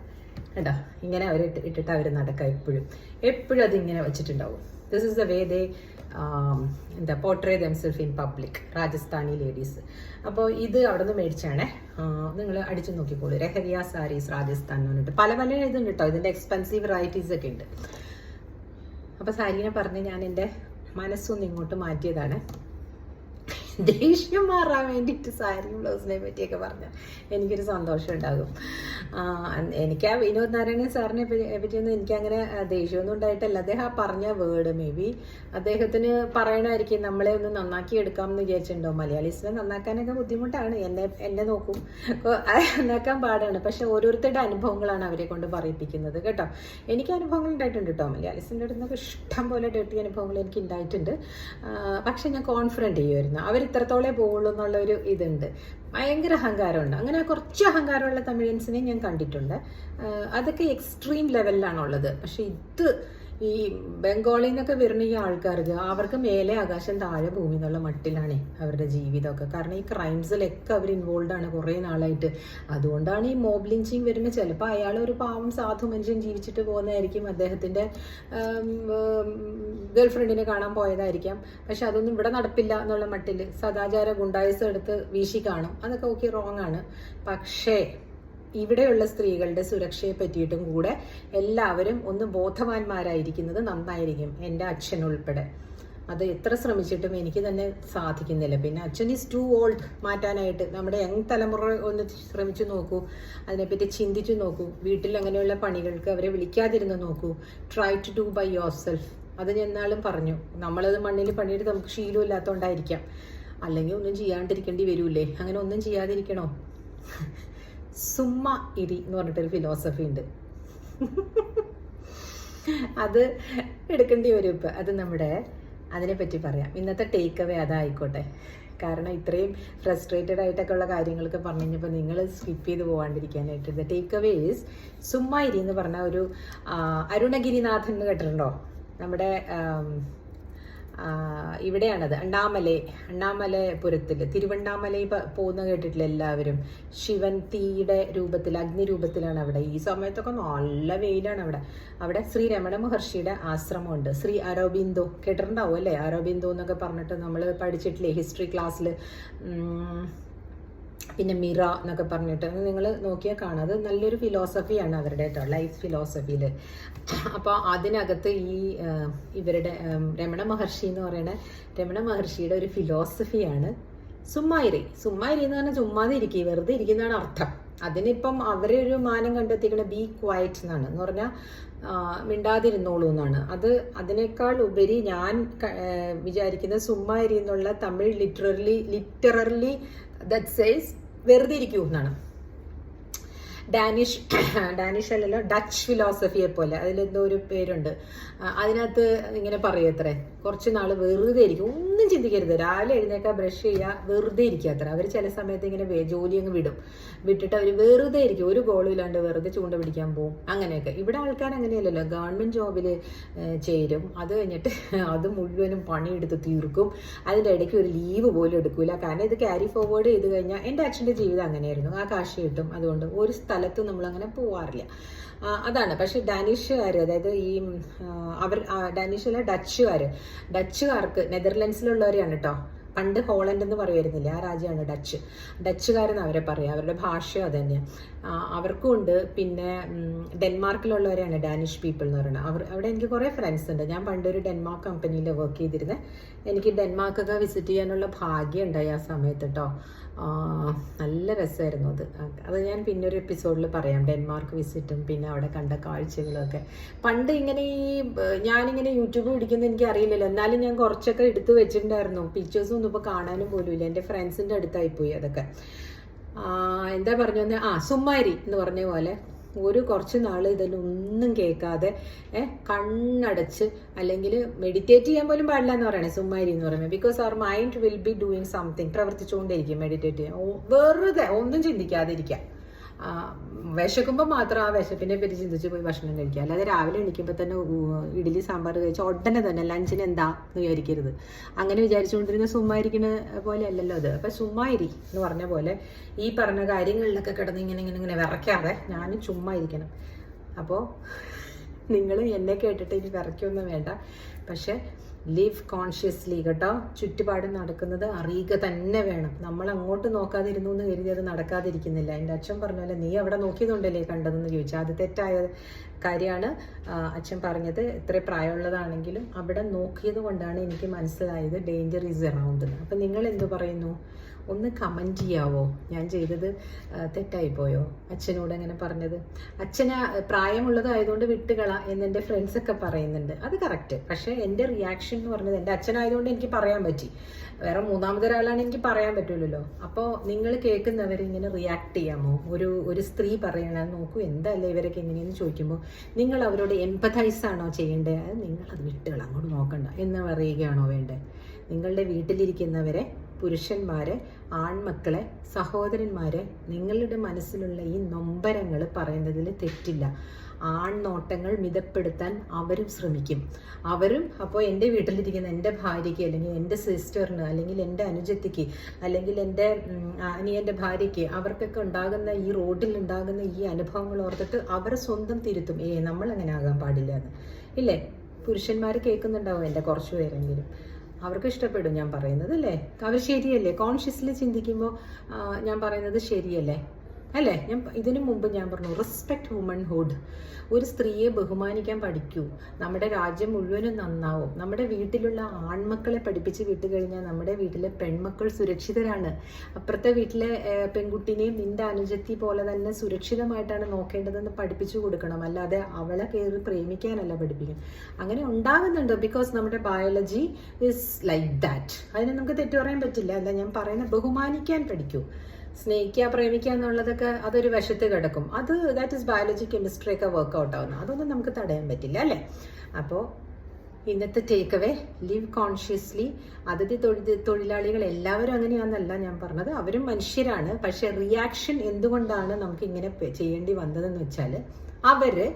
കേട്ടോ. ഇങ്ങനെ അവർ ഇട്ടിട്ട് അവർ നടക്കുക. എപ്പോഴും അതിങ്ങനെ വെച്ചിട്ടുണ്ടാവും. ദിസ് ഇസ് ദ വേ ദേ എന്താ portray themself in public, Rajasthani ladies. അപ്പോൾ ഇത് അവിടെ നിന്ന് മേടിച്ചാണേ. നിങ്ങൾ അടിച്ചു നോക്കിക്കോളൂ, രഹരിയ സാരീസ് രാജസ്ഥാൻ എന്ന് പറഞ്ഞിട്ട് പല പല ഇതുണ്ട് കേട്ടോ. ഇതിൻ്റെ എക്സ്പെൻസീവ് വെറൈറ്റീസ് ഒക്കെ ഉണ്ട്. അപ്പോൾ സാരീനെ പറഞ്ഞ് ഞാൻ എൻ്റെ മനസ്സൊന്ന് ഇങ്ങോട്ട് മാറ്റിയതാണ്. ദേഷ്യം മാറാൻ വേണ്ടിയിട്ട് സാരിയും ബ്ലൗസിനെ പറ്റിയൊക്കെ പറഞ്ഞാൽ എനിക്കൊരു സന്തോഷം ഉണ്ടാകും. എനിക്ക് ആ വിനോദ് നാരായണൻ സാറിനെ പറ്റിയൊന്നും എനിക്കങ്ങനെ ദേഷ്യമൊന്നും ഉണ്ടായിട്ടല്ല. അദ്ദേഹം ആ പറഞ്ഞ വേർഡ് മേ ബി അദ്ദേഹത്തിന് പറയണമായിരിക്കും നമ്മളെ ഒന്ന് നന്നാക്കി എടുക്കാമെന്ന് വിചാരിച്ചിട്ടുണ്ടോ. മലയാളീസിനെ നന്നാക്കാനൊക്കെ ബുദ്ധിമുട്ടാണ്. എന്നെ നോക്കും, നന്നാക്കാൻ പാടാണ്. പക്ഷെ ഓരോരുത്തരുടെ അനുഭവങ്ങളാണ് അവരെ കൊണ്ട് പറയിപ്പിക്കുന്നത് കേട്ടോ. എനിക്ക് അനുഭവങ്ങൾ ഉണ്ടായിട്ടുണ്ട് കേട്ടോ. മലയാളീസിൻ്റെ അടുത്ത് നിന്നൊക്കെ ഇഷ്ടം പോലെ ഡേർട്ടി അനുഭവങ്ങൾ എനിക്ക് ഉണ്ടായിട്ടുണ്ട്. പക്ഷെ ഞാൻ കോൺഫിഡൻറ്റ് ചെയ്യുമായിരുന്നു. അവർ ഇത്രത്തോളേ പോവുള്ളൂ എന്നുള്ളൊരു ഇതുണ്ട്. ഭയങ്കര അഹങ്കാരമുണ്ട്. അങ്ങനെ കുറച്ച് അഹങ്കാരമുള്ള തമിഴൻസിനെ ഞാൻ കണ്ടിട്ടുണ്ട്. അതൊക്കെ എക്സ്ട്രീം ലെവലിലാണുള്ളത്. പക്ഷെ ഇത് ഈ ബംഗാളിൽ നിന്നൊക്കെ വരുന്ന ഈ ആൾക്കാർക്ക് അവർക്ക് മേലെ ആകാശം താഴെ ഭൂമി എന്നുള്ള മട്ടിലാണ് അവരുടെ ജീവിതമൊക്കെ. കാരണം ഈ ക്രൈംസിലൊക്കെ അവർ ഇൻവോൾവ് ആണ് കുറേ നാളായിട്ട്. അതുകൊണ്ടാണ് ഈ മോബ് ലിഞ്ചിങ് വരുമ്പോൾ ചിലപ്പോൾ അയാൾ ഒരു പാവം സാധു മനുഷ്യൻ ജീവിച്ചിട്ട് പോകുന്നതായിരിക്കും. അദ്ദേഹത്തിൻ്റെ ഗേൾഫ്രണ്ടിനെ കാണാൻ പോയതായിരിക്കാം. പക്ഷെ അതൊന്നും ഇവിടെ നടപ്പില്ല എന്നുള്ള മട്ടിൽ സദാചാര ഗുണ്ടായുസം എടുത്ത് വീശി കാണും. അതൊക്കെ ഓക്കെ, റോങ് ആണ്. പക്ഷേ ഇവിടെയുള്ള സ്ത്രീകളുടെ സുരക്ഷയെ പറ്റിയിട്ടും കൂടെ എല്ലാവരും ഒന്ന് ബോധവാന്മാരായിരിക്കുന്നത് നന്നായിരിക്കും. എൻ്റെ അച്ഛൻ ഉൾപ്പെടെ. അത് എത്ര ശ്രമിച്ചിട്ടും എനിക്ക് തന്നെ സാധിക്കുന്നില്ല. പിന്നെ അച്ഛൻ ഈസ് ടു ഓൾഡ് മാറ്റാനായിട്ട്. നമ്മുടെ യങ് തലമുറ ഒന്ന് ശ്രമിച്ചു നോക്കൂ, അതിനെപ്പറ്റി ചിന്തിച്ചു നോക്കൂ. വീട്ടിൽ അങ്ങനെയുള്ള പണികൾക്ക് അവരെ വിളിക്കാതിരുന്ന് നോക്കൂ. Try to do by yourself. അത് ഞാൻ എന്നാലും പറഞ്ഞു, നമ്മളത് മണ്ണിൽ പണിയെടുത്ത് നമുക്ക് ശീലമില്ലാത്തതുകൊണ്ടായിരിക്കാം. അല്ലെങ്കിൽ ഒന്നും ചെയ്യാണ്ടിരിക്കേണ്ടി വരൂലേ. അങ്ങനെ ഒന്നും ചെയ്യാതിരിക്കണോ? സുമ്മ ഇരി എന്ന് പറഞ്ഞിട്ടൊരു ഫിലോസഫി ഉണ്ട്. അത് എടുക്കേണ്ടി വരും ഇപ്പം. അത് നമ്മുടെ അതിനെപ്പറ്റി പറയാം. ഇന്നത്തെ ടേക്ക് അവേ അതായിക്കോട്ടെ. കാരണം ഇത്രയും ഫ്രസ്ട്രേറ്റഡ് ആയിട്ടൊക്കെ ഉള്ള കാര്യങ്ങളൊക്കെ പറഞ്ഞു കഴിഞ്ഞപ്പോൾ നിങ്ങൾ സ്കിപ്പ് ചെയ്ത് പോകാണ്ടിരിക്കാനായിട്ട് ദ ടേക്ക് അവേ ഈസ് സുമ്മ ഇരി എന്ന് പറഞ്ഞ ഒരു അരുണഗിരിനാഥൻ എന്ന് കേട്ടിട്ടുണ്ടോ? നമ്മുടെ ഇവിടെയാണത് അണ്ണാമലപുരത്തിൽ തിരുവണ്ണാമലയിൽ പോകുന്ന കേട്ടിട്ടില്ല എല്ലാവരും. ശിവൻ തീയുടെ രൂപത്തിൽ, അഗ്നി രൂപത്തിലാണ് അവിടെ. ഈ സമയത്തൊക്കെ നല്ല വെയിലാണ് അവിടെ. അവിടെ ശ്രീ രമണ മഹർഷിയുടെ ആശ്രമമുണ്ട്. ശ്രീ അരോബിന്ദോ കേട്ടിട്ടുണ്ടാവും അല്ലേ? അരോബിന്ദോ എന്നൊക്കെ പറഞ്ഞിട്ട് നമ്മൾ പഠിച്ചിട്ടില്ലേ ഹിസ്റ്ററി ക്ലാസ്സിൽ. പിന്നെ മിറ എന്നൊക്കെ പറഞ്ഞിട്ട് നിങ്ങൾ നോക്കിയാൽ കാണാം. അത് നല്ലൊരു ഫിലോസഫിയാണ് അവരുടെ കേട്ടോ, ലൈഫ് ഫിലോസഫിയിൽ. അപ്പോൾ അതിനകത്ത് ഈ ഇവരുടെ രമണ മഹർഷി എന്ന് പറയുന്ന രമണ മഹർഷിയുടെ ഒരു ഫിലോസഫിയാണ് സുമ്മായിരി. സുമ്മായിരി എന്ന് പറഞ്ഞാൽ ചുമ്മാതെ ഇരിക്കുക, വെറുതെ ഇരിക്കുന്നതാണ് അർത്ഥം. അതിനിപ്പം അവരെ ഒരു മാനം കണ്ടെത്തിക്കണ ബി ക്വയറ്റ് എന്നാണ്. എന്ന് പറഞ്ഞാൽ മിണ്ടാതിരുന്നോളൂ എന്നാണ്. അതിനേക്കാൾ ഉപരി ഞാൻ വിചാരിക്കുന്നത് സുമ്മായിരി എന്നുള്ള തമിഴ് ലിറ്ററലി ദറ്റ് സേസ് വെറുതെ ഇരിക്കൂ എന്നാണ്. ഡാനിഷ് അല്ലല്ലോ, ഡച്ച് ഫിലോസഫിയെ പോലെ അതിലെന്തോ ഒരു പേരുണ്ട്. അതിനകത്ത് ഇങ്ങനെ പറയത്രേ, കുറച്ച് നാൾ വെറുതെ ഇരിക്കും, ഒന്നും ചിന്തിക്കരുത്. രാവിലെ എഴുന്നേക്കാൻ ബ്രഷ് ചെയ്യുക, വെറുതെ ഇരിക്കുക അത്ര. അവർ ചില സമയത്ത് ഇങ്ങനെ ജോലി അങ്ങ് വിട്ടിട്ട് അവർ വെറുതെ ഇരിക്കും, ഒരു ഗോളും ഇല്ലാണ്ട് വെറുതെ ചൂണ്ട പിടിക്കാൻ പോകും. അങ്ങനെയൊക്കെ. ഇവിടെ ആൾക്കാർ അങ്ങനെയല്ലല്ലോ, ഗവൺമെൻറ് ജോബിൽ ചേരും, അത് കഴിഞ്ഞിട്ട് അത് മുഴുവനും പണിയെടുത്ത് തീർക്കും. അതിൻ്റെ ഇടയ്ക്ക് ഒരു ലീവ് പോലും എടുക്കൂല. കാരണം ഇത് ക്യാരി ഫോർവേഡ് ചെയ്ത് കഴിഞ്ഞാൽ എൻ്റെ അച്ഛൻ്റെ ജീവിതം അങ്ങനെയായിരുന്നു. ആ കാശ് കിട്ടും. അതുകൊണ്ട് ഒരു സ്ഥലത്തും നമ്മളങ്ങനെ പോവാറില്ല. അതാണ്. പക്ഷെ ഡാനിഷുകാർ, അതായത് ഈ ഡാനിഷല്ല ഡച്ചുകാർക്ക് നെതർലൻഡ്സിലുള്ളവരെയാണ് കേട്ടോ. പണ്ട് ഹോളണ്ട് എന്ന് പറയുമായിരുന്നില്ല, ആ രാജ്യമാണ് ഡച്ചുകാരെന്ന് അവരെ പറയാം. അവരുടെ ഭാഷ അത് തന്നെയാണ്. അവർക്കും ഉണ്ട്. പിന്നെ ഡെൻമാർക്കിലുള്ളവരെയാണ് ഡാനിഷ് പീപ്പിൾ എന്ന് പറയുന്നത്. അവിടെ എനിക്ക് കുറേ ഫ്രണ്ട്സ് ഉണ്ട്. ഞാൻ പണ്ടൊരു ഡെൻമാർക്ക് കമ്പനിയിൽ വർക്ക് ചെയ്തിരുന്നത്. എനിക്ക് ഡെൻമാർക്കൊക്കെ വിസിറ്റ് ചെയ്യാനുള്ള ഭാഗ്യം ഉണ്ടായി ആ സമയത്ത് കേട്ടോ. നല്ല രസമായിരുന്നു അത് ഞാൻ പിന്നെ ഒരു എപ്പിസോഡിൽ പറയാം, ഡെൻമാർക്ക് വിസിറ്റും പിന്നെ അവിടെ കണ്ട കാഴ്ചകളൊക്കെ. പണ്ട് ഇങ്ങനെ ഞാനിങ്ങനെ യൂട്യൂബ് പിടിക്കുന്നത് എനിക്ക് അറിയില്ലല്ലോ, എന്നാലും ഞാൻ കുറച്ചൊക്കെ എടുത്ത് വെച്ചിട്ടുണ്ടായിരുന്നു. പിക്ചേഴ്സും ഒന്നും ഇപ്പോൾ കാണാനും പോലും ഇല്ല. എൻ്റെ ഫ്രണ്ട്സിൻ്റെ അടുത്തായിപ്പോയി അതൊക്കെ. എന്താ പറഞ്ഞു സുമ്മാരി എന്ന് പറഞ്ഞ പോലെ ഒരു കുറച്ച് നാൾ ഇതിലൊന്നും കേൾക്കാതെ കണ്ണടച്ച്, അല്ലെങ്കിൽ മെഡിറ്റേറ്റ് ചെയ്യാൻ പോലും പാടില്ല എന്ന് പറയണേ സുമ്മാരി എന്ന് പറയുന്നത്. ബിക്കോസ് അവർ mind will be doing something, പ്രവർത്തിച്ചുകൊണ്ടേയിരിക്കും. മെഡിറ്റേറ്റ് ചെയ്യാൻ വെറുതെ ഒന്നും ചിന്തിക്കാതിരിക്കുക. വിശക്കുമ്പോൾ മാത്രം ആ വിശപ്പിനെ പറ്റി ചിന്തിച്ച് പോയി ഭക്ഷണം കഴിക്കുക. അല്ലാതെ രാവിലെ എണീക്കുമ്പോൾ തന്നെ ഇഡ്ഡലി സാമ്പാർ കഴിച്ചാൽ ഉടനെ തന്നെ ലഞ്ചിന് എന്താ എന്ന് വിചാരിക്കരുത്. അങ്ങനെ വിചാരിച്ചുകൊണ്ടിരുന്ന സുമ്മായിരിക്കുന്ന പോലെ അല്ലല്ലോ അത്. അപ്പം സുമ്മായിരി എന്ന് പറഞ്ഞ പോലെ ഈ പറഞ്ഞ കാര്യങ്ങളിലൊക്കെ കിടന്ന് ഇങ്ങനെ വിറയ്ക്കാതെ ഞാനും ചുമ്മാ ഇരിക്കണം. അപ്പോൾ നിങ്ങൾ എന്നെ കേട്ടിട്ട് ഇനി വിറയ്ക്കൊന്നും വേണ്ട. പക്ഷെ ലിവ് കോൺഷ്യസ്ലി കേട്ടോ. ചുറ്റുപാട് നടക്കുന്നത് അറിയുക തന്നെ വേണം. നമ്മൾ അങ്ങോട്ട് നോക്കാതിരുന്നു എന്ന് കരുതി അത് നടക്കാതിരിക്കുന്നില്ല. എൻ്റെ അച്ഛൻ പറഞ്ഞ പോലെ നീ അവിടെ നോക്കിയതുകൊണ്ടല്ലേ കണ്ടതെന്ന് ചോദിച്ചാൽ അത് തെറ്റായ കാര്യമാണ്. അച്ഛൻ പറഞ്ഞത് എത്ര പ്രായമുള്ളതാണെങ്കിലും അവിടെ നോക്കിയത് കൊണ്ടാണ് എനിക്ക് മനസ്സിലായത് ഡേഞ്ചർ ഈസ് എറൗണ്ട് എന്ന്. അപ്പം നിങ്ങൾ എന്തു പറയുന്നു? ഒന്ന് കമൻറ്റ് ചെയ്യാവോ? ഞാൻ ചെയ്തത് തെറ്റായിപ്പോയോ? അച്ഛനോട് അങ്ങനെ പറഞ്ഞത്. അച്ഛന് പ്രായമുള്ളതായതുകൊണ്ട് വിട്ടുകള എന്നെൻ്റെ ഫ്രണ്ട്സൊക്കെ പറയുന്നുണ്ട്. അത് കറക്റ്റ്. പക്ഷേ എൻ്റെ റിയാക്ഷൻ എന്ന് പറഞ്ഞത് എൻ്റെ അച്ഛനായതുകൊണ്ട് എനിക്ക് പറയാൻ പറ്റി. വേറെ മൂന്നാമതൊരാളാണ് എനിക്ക് പറയാൻ പറ്റില്ലല്ലോ. അപ്പോൾ നിങ്ങൾ കേൾക്കുന്നവർ ഇങ്ങനെ റിയാക്ട് ചെയ്യാമോ? ഒരു സ്ത്രീ പറയണത് നോക്കൂ എന്തല്ലേ ഇവരൊക്കെ എങ്ങനെയെന്ന് ചോദിക്കുമ്പോൾ നിങ്ങൾ അവരോട് എംപതൈസ് ആണോ ചെയ്യേണ്ടത്? അത് നിങ്ങളത് വിട്ടുകള, അങ്ങോട്ട് നോക്കണ്ട എന്ന് പറയുകയാണോ വേണ്ടത്? നിങ്ങളുടെ വീട്ടിലിരിക്കുന്നവരെ, പുരുഷന്മാരെ, ആൺമക്കളെ, സഹോദരന്മാരെ, നിങ്ങളുടെ മനസ്സിലുള്ള ഈ നൊമ്പരങ്ങൾ പറയുന്നതിൽ തെറ്റില്ല. ആൺനോട്ടങ്ങൾ മിതപ്പെടുത്താൻ അവരും ശ്രമിക്കും. അവരും അപ്പോൾ എൻ്റെ വീട്ടിലിരിക്കുന്ന എൻ്റെ ഭാര്യയ്ക്ക്, അല്ലെങ്കിൽ എൻ്റെ സിസ്റ്ററിന്, അല്ലെങ്കിൽ എൻ്റെ അനുജത്തിക്ക്, അല്ലെങ്കിൽ എൻ്റെ അനിയൻ്റെ ഭാര്യയ്ക്ക്, അവർക്കൊക്കെ ഉണ്ടാകുന്ന ഈ റോഡിൽ ഉണ്ടാകുന്ന ഈ അനുഭവങ്ങൾ ഓർത്തിട്ട് അവരെ സ്വന്തം തിരുത്തും. നമ്മൾ അങ്ങനെ ആകാൻ പാടില്ല എന്ന് ഇല്ലേ? പുരുഷന്മാർ കേൾക്കുന്നുണ്ടാവും എൻ്റെ കുറച്ച് പേരെങ്കിലും. അവർക്ക് ഇഷ്ടപ്പെടും ഞാൻ പറയുന്നത് അല്ലേ? അവർ ശരിയല്ലേ? കോൺഷ്യസ്ലി ചിന്തിക്കുമ്പോൾ ഞാൻ പറയുന്നത് ശരിയല്ലേ? അല്ലേ? ഇതിനു മുമ്പ് ഞാൻ പറഞ്ഞു റെസ്പെക്ട് വുമൺഹുഡ്. ഒരു സ്ത്രീയെ ബഹുമാനിക്കാൻ പഠിക്കൂ. നമ്മുടെ രാജ്യം മുഴുവനും നന്നാവും. നമ്മുടെ വീട്ടിലുള്ള ആൺമക്കളെ പഠിപ്പിച്ച് വിട്ടുകഴിഞ്ഞാൽ നമ്മുടെ വീട്ടിലെ പെൺമക്കൾ സുരക്ഷിതരാണ്. അപ്പുറത്തെ വീട്ടിലെ പെൺകുട്ടിനെയും നിന്റെ അനുജത്തി പോലെ തന്നെ സുരക്ഷിതമായിട്ടാണ് നോക്കേണ്ടതെന്ന് പഠിപ്പിച്ചു കൊടുക്കണം. അല്ലാതെ അവളെ കയറി പ്രേമിക്കാനല്ല പഠിപ്പിക്കും. അങ്ങനെ ഉണ്ടാകുന്നുണ്ട്. ബിക്കോസ് നമ്മുടെ ബയോളജി ഇസ് ലൈക്ക് ദാറ്റ്. അതിന് നമുക്ക് തെറ്റു പറയാൻ പറ്റില്ല. അല്ല, ഞാൻ പറയുന്ന ബഹുമാനിക്കാൻ പഠിക്കൂ. സ്നേഹിക്കുക, പ്രേമിക്കുക എന്നുള്ളതൊക്കെ അതൊരു വശത്ത് കിടക്കും. ദാറ്റ് ഇസ് ബയോളജി, കെമിസ്ട്രി ഒക്കെ വർക്ക്ഔട്ട് ആവുന്നത്. അതൊന്നും നമുക്ക് തടയാൻ പറ്റില്ല അല്ലേ? അപ്പോൾ ഇന്നത്തെ ടേക്ക് അവേ, ലിവ് കോൺഷ്യസ്ലി. അതിഥി തൊഴിലാളികൾ എല്ലാവരും അങ്ങനെയാണെന്നല്ല ഞാൻ പറഞ്ഞത്. അവരും മനുഷ്യരാണ്. പക്ഷെ റിയാക്ഷൻ എന്തുകൊണ്ടാണ് നമുക്ക് ഇങ്ങനെ ചെയ്യേണ്ടി വന്നതെന്ന് വെച്ചാൽ അവര്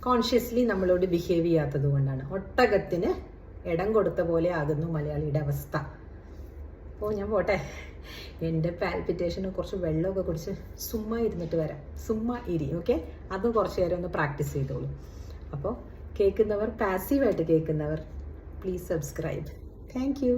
കോൺഷ്യസ്ലി നമ്മളോട് ബിഹേവ് ചെയ്യാത്തത് കൊണ്ടാണ്. ഒട്ടകത്തിന് ഇടം കൊടുത്ത പോലെ ആകുന്നു മലയാളിയുടെ അവസ്ഥ. അപ്പോൾ ഞാൻ പോട്ടെ. എൻ്റെ പാൽപിറ്റേഷന് കുറച്ച് വെള്ളമൊക്കെ കുടിച്ച് സുമ്മാ ഇരുന്നിട്ട് വരാം. സുമ്മാ ഇരി, ഓക്കെ? അത് കുറച്ച് നേരം ഒന്ന് പ്രാക്ടീസ് ചെയ്തോളൂ. അപ്പോൾ കേൾക്കുന്നവർ, പാസീവായിട്ട് കേൾക്കുന്നവർ, പ്ലീസ് സബ്സ്ക്രൈബ്. Thank you.